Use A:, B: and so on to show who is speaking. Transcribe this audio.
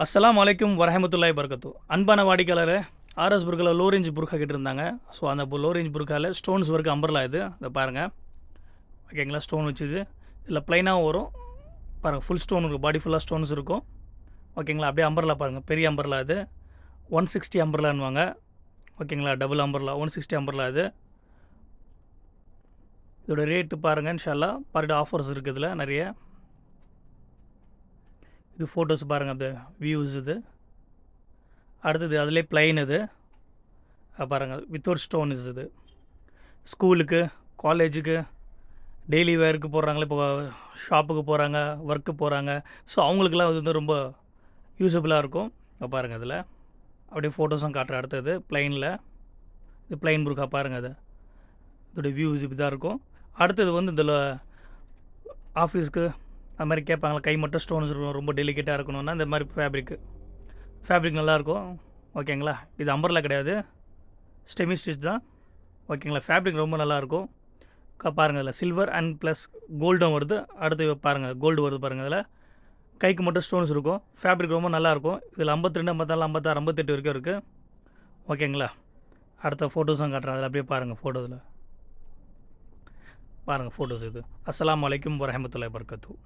A: அஸ்ஸலாமு அலைக்கும் வரஹமத்துல்லாஹி பரக்கத்து. அன்பான வாடிக்கையாளரே, ஆர்எஸ் புர்கால லோ ரேஞ்ச் புர்கா கேட்டிருந்தாங்க. ஸோ அந்த லோ ரேஞ்ச் புர்காவில் ஸ்டோன்ஸ் ஒர்க் அம்பர்லா இது. இதை பாருங்கள், ஓகேங்களா? ஸ்டோன் வச்சுது இல்லை ப்ளைனாகவும் வரும். பாருங்கள், ஃபுல் ஸ்டோன் இருக்கும், பாடி ஃபுல்லாக ஸ்டோன்ஸ் இருக்கும், ஓகேங்களா? அப்படியே அம்பர்லா பாருங்கள், பெரிய அம்பர்லா இது 160 அம்பர்லான்னுவாங்க, ஓகேங்களா? டபுள் அம்பர்லா 160 அம்பர்லா இது. இதோட ரேட்டு பாருங்கள், இன்ஷா அல்லாஹ் பர் டே ஆஃபர்ஸ் இருக்குது இதில் நிறைய. இது ஃபோட்டோஸ் பாருங்கள், அந்த வியூஸ் இது. அடுத்தது அதிலே ப்ளைன் இது பாருங்கள், வித்தவுட் ஸ்டோன்ஸ் இது. ஸ்கூலுக்கு, காலேஜுக்கு, டெய்லி வேருக்கு போடுறாங்களே, இப்போ ஷாப்புக்கு போகிறாங்க, ஒர்க்கு போகிறாங்க, ஸோ அவங்களுக்குலாம் இது வந்து ரொம்ப யூஸபுளாக இருக்கும். பாருங்கள் இதில் அப்படியே ஃபோட்டோஸும் காட்டுற. அடுத்தது ப்ளைனில், இது ப்ளைன் புர்கா பாருங்கள், அது இதோடைய வியூஸ் இப்படி தான் இருக்கும். அடுத்தது வந்து இதில் ஆஃபீஸ்க்கு அது மாதிரி கேட்பாங்களா, கை மட்டும் ஸ்டோன்ஸ் இருக்கணும், ரொம்ப டெலிகேட்டாக இருக்கணும்னா இந்த மாதிரி ஃபேப்ரிக் நல்லாயிருக்கும், ஓகேங்களா? இது அம்பர்லா கிடையாது, ஸ்டெமி ஸ்டிச் தான், ஓகேங்களா? ஃபேப்ரிக் ரொம்ப நல்லாயிருக்கும். பாருங்கள், இதில் சில்வர் அண்ட் ப்ளஸ் கோல்டும் வருது. அடுத்து பாருங்கள், கோல்டு வருது பாருங்கள். இதில் கைக்கு மட்டும் ஸ்டோன்ஸ் இருக்கும், ஃபேப்ரிக் ரொம்ப நல்லாயிருக்கும். இதில் 52, 54, 56, 58 வரைக்கும் இருக்குது, ஓகேங்களா? அடுத்த ஃபோட்டோஸும் காட்டுறேன், அதில் அப்படியே பாருங்கள். ஃபோட்டோஸில் பாருங்கள், ஃபோட்டோஸ் இது. அஸ்ஸலாமு அலைக்கும் வரஹமத்துல்லாஹி வபரகாத்துஹு.